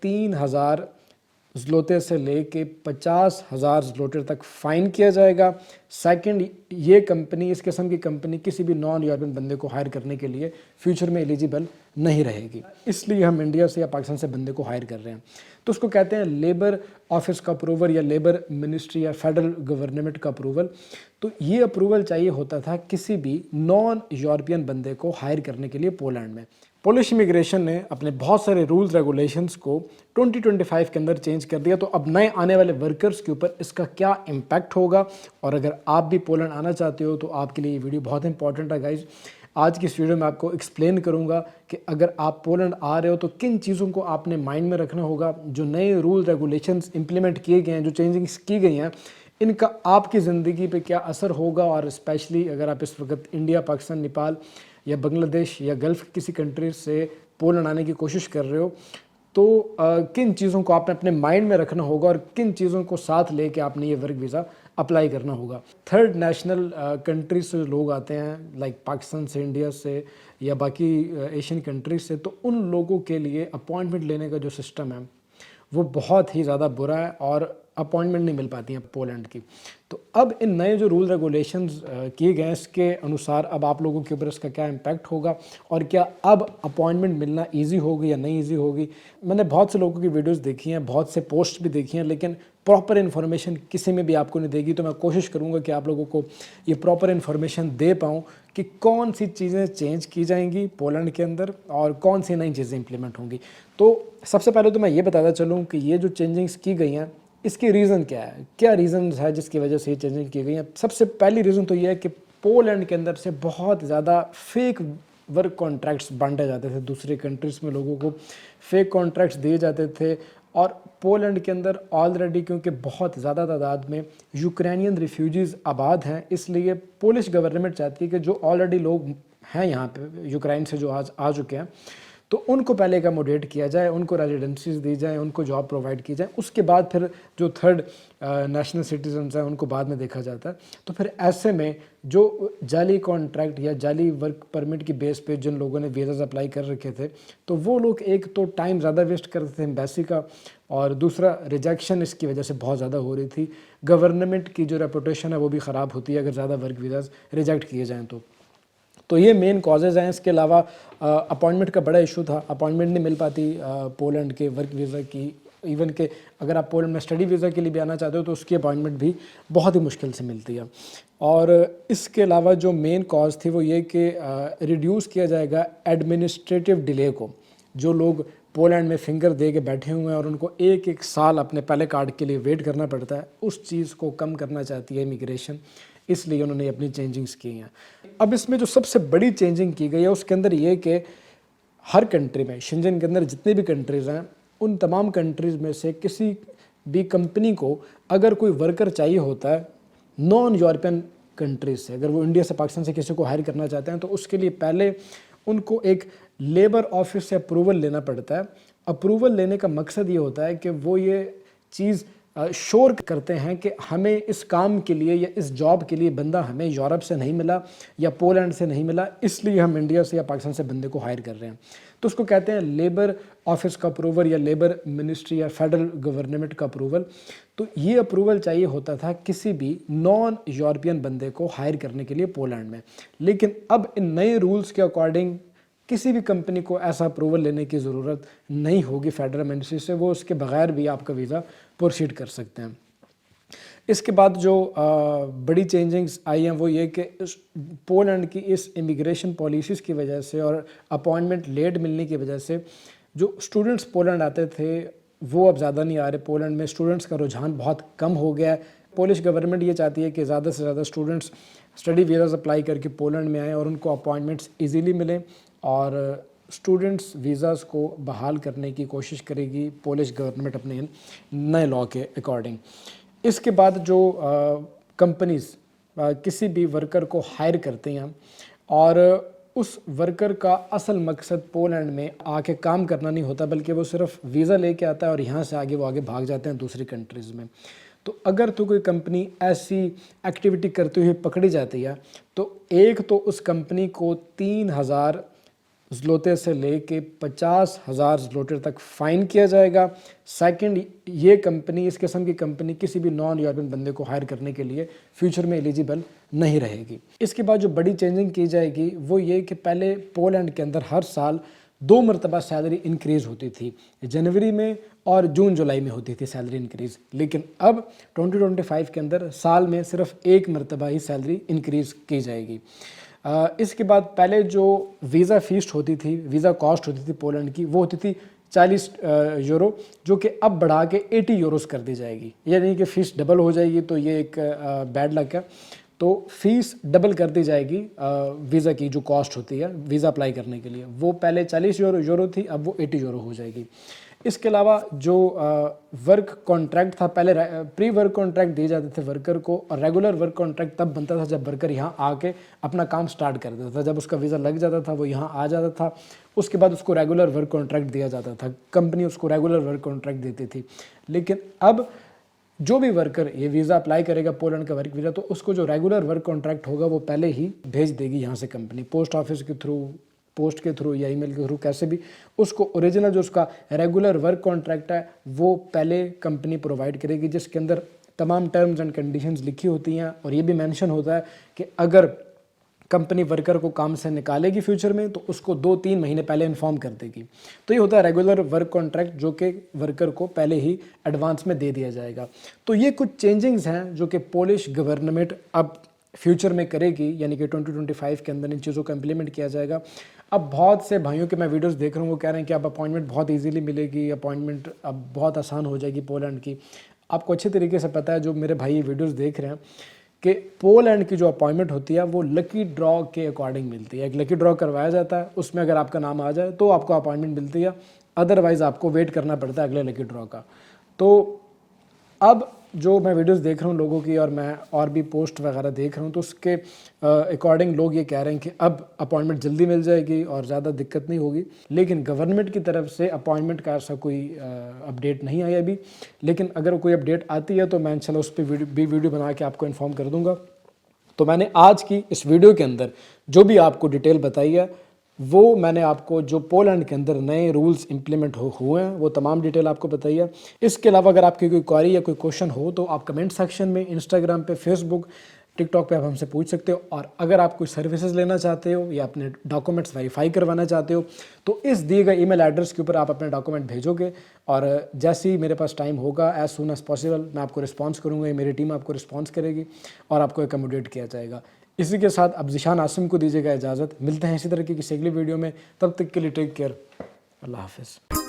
3,000 ज़्लोते से लेके 50,000 ज़्लोटे तक फ़ाइन किया जाएगा। सेकंड, ये कंपनी, इस किस्म की कंपनी किसी भी नॉन यूरोपियन बंदे को हायर करने के लिए फ्यूचर में एलिजिबल नहीं रहेगी। इसलिए हम इंडिया से या पाकिस्तान से बंदे को हायर कर रहे हैं। तो उसको कहते हैं लेबर ऑफिस का अप्रूवल या लेबर मिनिस्ट्री या फेडरल गवर्नमेंट का अप्रूवल। तो ये अप्रूवल चाहिए होता था किसी भी नॉन यूरोपियन बंदे को हायर करने के लिए पोलैंड में। पोलिश इमिग्रेशन ने अपने बहुत सारे रूल्स रेगुलेशंस को 2025 के अंदर चेंज कर दिया। तो अब नए आने वाले वर्कर्स के ऊपर इसका क्या इम्पैक्ट होगा, और अगर आप भी पोलैंड आना चाहते हो तो आपके लिए ये वीडियो बहुत इंपॉर्टेंट है गाइज। आज की इस वीडियो में आपको एक्सप्लेन करूंगा कि अगर आप पोलैंड आ रहे हो तो किन चीज़ों को आपने माइंड में रखना होगा। जो नए रूल रेगुलेशंस इंप्लीमेंट किए गए हैं, जो चेंजिंग्स की गई हैं, इनका आपकी ज़िंदगी पे क्या असर होगा। और स्पेशली अगर आप इस वक्त इंडिया, पाकिस्तान, नेपाल या बांग्लादेश या गल्फ़ किसी कंट्री से पोलैंड आने की कोशिश कर रहे हो तो किन चीज़ों को आपने अपने माइंड में रखना होगा और किन चीज़ों को साथ लेके आपने ये वर्क वीज़ा अप्लाई करना होगा। थर्ड नेशनल कंट्री से लोग आते हैं, लाइक पाकिस्तान से, इंडिया से या बाकी एशियन कंट्रीज से, तो उन लोगों के लिए अपॉइंटमेंट लेने का जो सिस्टम है वो बहुत ही ज़्यादा बुरा है और अपॉइंटमेंट नहीं मिल पाती हैं पोलैंड की। तो अब इन नए जो रूल रेगुलेशंस किए गए हैं, इसके अनुसार अब आप लोगों के ऊपर इसका क्या इम्पैक्ट होगा और क्या अब अपॉइंटमेंट मिलना इजी होगी या नहीं इजी होगी। मैंने बहुत से लोगों की वीडियोस देखी हैं, बहुत से पोस्ट भी देखी हैं, लेकिन प्रॉपर इन्फॉर्मेशन किसी में भी आपको नहीं देगी। तो मैं कोशिश करूँगा कि आप लोगों को ये प्रॉपर इन्फॉर्मेशन दे पाऊँ कि कौन सी चीज़ें चेंज की जाएंगी पोलैंड के अंदर और कौन सी नई चीज़ें इंप्लीमेंट होंगी। तो सबसे पहले तो मैं ये बताता चलूँ कि ये जो चेंजिंग्स की गई हैं इसकी रीज़न क्या है, क्या रीज़न है जिसकी वजह से ये चेंजिंग की गई है। सबसे पहली रीज़न तो ये है कि पोलैंड के अंदर से बहुत ज़्यादा फेक वर्क कॉन्ट्रैक्ट्स बांटे जाते थे दूसरे कंट्रीज़ में, लोगों को फेक कॉन्ट्रैक्ट्स दिए जाते थे। और पोलैंड के अंदर ऑलरेडी क्योंकि बहुत ज़्यादा तादाद में यूक्रेनियन रिफ्यूजीज़ आबाद हैं, इसलिए पोलिश गवर्नमेंट चाहती है कि जो ऑलरेडी लोग हैं यहाँ पे यूक्रेन से जो आज आ चुके हैं, तो उनको पहले अकोमोडेट किया जाए, उनको रेजिडेंसीज दी जाए, उनको जॉब प्रोवाइड की जाए। उसके बाद फिर जो थर्ड नेशनल सिटीजन्स हैं उनको बाद में देखा जाता है। तो फिर ऐसे में जो जाली कॉन्ट्रैक्ट या जाली वर्क परमिट की बेस पे जिन लोगों ने वीज़ाज अप्लाई कर रखे थे, तो वो लोग एक तो टाइम ज़्यादा वेस्ट करते थे एम्बेसी का, और दूसरा रिजेक्शन इसकी वजह से बहुत ज़्यादा हो रही थी। गवर्नमेंट की जो रेपुटेशन है वो भी ख़राब होती है अगर ज़्यादा वर्क वीज़ाज रिजेक्ट किए जाएँ तो ये मेन कॉजेज़ हैं। इसके अलावा अपॉइंटमेंट का बड़ा इशू था, अपॉइंटमेंट नहीं मिल पाती पोलैंड के वर्क वीज़ा की। इवन के अगर आप पोलैंड में स्टडी वीज़ा के लिए भी आना चाहते हो तो उसकी अपॉइंटमेंट भी बहुत ही मुश्किल से मिलती है। और इसके अलावा जो मेन कॉज थी वो ये कि रिड्यूस किया जाएगा एडमिनिस्ट्रेटिव डिले को। जो लोग पोलैंड में फिंगर दे के बैठे हुए हैं और उनको एक एक साल अपने पहले कार्ड के लिए वेट करना पड़ता है, उस चीज़ को कम करना चाहती है इमिग्रेशन, इसलिए उन्होंने अपनी चेंजिंग्स की हैं। अब इसमें जो सबसे बड़ी चेंजिंग की गई है उसके अंदर ये कि हर कंट्री में, शेंजन के अंदर जितने भी कंट्रीज़ हैं, उन तमाम कंट्रीज़ में से किसी भी कंपनी को अगर कोई वर्कर चाहिए होता है नॉन यूरोपियन कंट्रीज से, अगर वो इंडिया से, पाकिस्तान से किसी को हायर करना चाहते हैं, तो उसके लिए पहले उनको एक लेबर ऑफिस से अप्रूवल लेना पड़ता है। अप्रूवल लेने का मकसद ये होता है कि वो ये चीज़ श्योर करते हैं कि हमें इस काम के लिए या इस जॉब के लिए बंदा हमें यूरोप से नहीं मिला या पोलैंड से नहीं मिला, इसलिए हम इंडिया से या पाकिस्तान से बंदे को हायर कर रहे हैं। तो उसको कहते हैं लेबर ऑफिस का अप्रूवल या लेबर मिनिस्ट्री या फेडरल गवर्नमेंट का अप्रूवल। तो ये अप्रूवल चाहिए होता था किसी भी नॉन यूरोपियन बंदे को हायर करने के लिए पोलैंड में। लेकिन अब इन नए रूल्स के अकॉर्डिंग किसी भी कंपनी को ऐसा अप्रूवल लेने की ज़रूरत नहीं होगी फेडरल मिनिस्ट्री से, वो उसके बगैर भी आपका वीज़ा प्रोसीड कर सकते हैं। इसके बाद जो बड़ी चेंजिंग्स आई हैं वो ये कि पोलैंड की इस इमिग्रेशन पॉलिसीज़ की वजह से और अपॉइंटमेंट लेट मिलने की वजह से जो स्टूडेंट्स पोलैंड आते थे वो अब ज़्यादा नहीं आ रहे। पोलैंड में स्टूडेंट्स का रुझान बहुत कम हो गया है। पोलिश गवर्नमेंट ये चाहती है कि ज़्यादा से ज़्यादा स्टूडेंट्स स्टडी वीज़ाज अप्लाई करके पोलैंड में आएँ और उनको अपॉइंटमेंट्स ईजीली मिलें, और स्टूडेंट्स वीज़ाज़ को बहाल करने की कोशिश करेगी पोलिश गवर्नमेंट अपने नए लॉ के अकॉर्डिंग। इसके बाद जो कंपनीज़ किसी भी वर्कर को हायर करते हैं और उस वर्कर का असल मकसद पोलैंड में आके काम करना नहीं होता, बल्कि वो सिर्फ वीज़ा लेके आता है और यहाँ से आगे वो आगे भाग जाते हैं दूसरी कंट्रीज़ में। तो अगर तो कोई कंपनी ऐसी एक्टिविटी करते हुए पकड़ी जाती है तो एक तो उस कंपनी को 3,000 ज़लोते से लेके 50,000 ज़लोटे तक फ़ाइन किया जाएगा। सेकंड, ये कंपनी, इस किस्म की कंपनी किसी भी नॉन यूरोपियन बंदे को हायर करने के लिए फ्यूचर में एलिजिबल नहीं रहेगी। इसके बाद जो बड़ी चेंजिंग की जाएगी वो ये कि पहले पोलैंड के अंदर हर साल 2 मरतबा सैलरी इंक्रीज़ होती थी, जनवरी में और जून जुलाई में होती थी सैलरी इंक्रीज़, लेकिन अब 2025 के अंदर साल में सिर्फ 1 मरतबा ही सैलरी इंक्रीज़ की जाएगी। इसके बाद पहले जो वीज़ा फ़ीस होती थी, वीज़ा कॉस्ट होती थी पोलैंड की, वो होती थी 40 यूरो, जो कि अब बढ़ा के 80 यूरोस कर दी जाएगी। यानी कि फ़ीस डबल हो जाएगी, तो ये एक बैड लक है। तो फ़ीस डबल कर दी जाएगी। वीज़ा की जो कॉस्ट होती है वीज़ा अप्लाई करने के लिए, वो पहले 40 यूरो थी, अब वो 80 यूरो हो जाएगी। इसके अलावा जो वर्क कॉन्ट्रैक्ट था, पहले प्री वर्क कॉन्ट्रैक्ट दिए जाते थे वर्कर को, और रेगुलर वर्क कॉन्ट्रैक्ट तब बनता था जब वर्कर यहाँ आके अपना काम स्टार्ट कर देता था। जब उसका वीज़ा लग जाता था, वो यहाँ आ जाता था, उसके बाद उसको रेगुलर वर्क कॉन्ट्रैक्ट दिया जाता था, कंपनी उसको रेगुलर वर्क कॉन्ट्रैक्ट देती थी। लेकिन अब जो भी वर्कर ये वीज़ा अप्लाई करेगा, पोलैंड का वर्क वीज़ा, तो उसको जो रेगुलर वर्क कॉन्ट्रैक्ट होगा वो पहले ही भेज देगी यहाँ से कंपनी, पोस्ट ऑफिस के थ्रू, पोस्ट के थ्रू या ईमेल के थ्रू, कैसे भी उसको ओरिजिनल जो उसका रेगुलर वर्क कॉन्ट्रैक्ट है वो पहले कंपनी प्रोवाइड करेगी, जिसके अंदर तमाम टर्म्स एंड कंडीशंस लिखी होती हैं, और ये भी मेंशन होता है कि अगर कंपनी वर्कर को काम से निकालेगी फ्यूचर में तो उसको 2-3 महीने पहले इन्फॉर्म कर देगी। तो ये होता है रेगुलर वर्क कॉन्ट्रैक्ट, जो कि वर्कर को पहले ही एडवांस में दे दिया जाएगा। तो ये कुछ चेंजिंग्स हैं जो कि पोलिश गवर्नमेंट अब फ्यूचर में करेगी, यानी कि 2025 के अंदर इन चीज़ों को इम्प्लीमेंट किया जाएगा। अब बहुत से भाइयों के मैं वीडियोस देख रहा हूँ, वो कह रहे हैं कि अब अपॉइंटमेंट बहुत इजीली मिलेगी, अपॉइंटमेंट अब बहुत आसान हो जाएगी पोलैंड की। आपको अच्छे तरीके से पता है, जो मेरे भाई वीडियोस देख रहे हैं, कि पोलैंड की जो अपॉइंटमेंट होती है वो लकी ड्रॉ के अकॉर्डिंग मिलती है। एक लकी ड्रॉ करवाया जाता है, उसमें अगर आपका नाम आ जाए तो आपको अपॉइंटमेंट मिलती है, अदरवाइज़ आपको वेट करना पड़ता है अगले लकी ड्रॉ का। तो अब जो मैं वीडियोस देख रहा हूँ लोगों की, और मैं और भी पोस्ट वगैरह देख रहा हूँ, तो उसके अकॉर्डिंग लोग ये कह रहे हैं कि अब अपॉइंटमेंट जल्दी मिल जाएगी और ज़्यादा दिक्कत नहीं होगी। लेकिन गवर्नमेंट की तरफ से अपॉइंटमेंट का ऐसा कोई अपडेट नहीं आया अभी, लेकिन अगर कोई अपडेट आती है तो मैं इंशाल्लाह उस पर वीडियो बना के आपको इन्फॉर्म कर दूँगा। तो मैंने आज की इस वीडियो के अंदर जो भी आपको डिटेल बताई है, वो मैंने आपको जो पोलैंड के अंदर नए रूल्स इंप्लीमेंट हुए हैं वो तमाम डिटेल आपको बताई है। इसके अलावा अगर आपकी कोई क्वेरी या कोई क्वेश्चन हो तो आप कमेंट सेक्शन में, इंस्टाग्राम पे, फेसबुक, टिकटॉक पे आप हमसे पूछ सकते हो। और अगर आप कोई सर्विसेज लेना चाहते हो या अपने डॉक्यूमेंट्स वेरीफाई करवाना चाहते हो तो इस दिए गए ईमेल एड्रेस के ऊपर आप अपने डॉक्यूमेंट भेजोगे, और जैसे ही मेरे पास टाइम होगा, एज सून एज पॉसिबल, मैं आपको रिस्पॉन्स करूँगा, मेरी टीम आपको रिस्पॉन्स करेगी और आपको एकमोडेट किया जाएगा। इसी के साथ अब ज़ीशान आसिम को दीजिएगा इजाज़त। मिलते हैं इसी तरह की किसी अगली वीडियो में, तब तक के लिए टेक केयर, अल्लाह हाफ़िज़।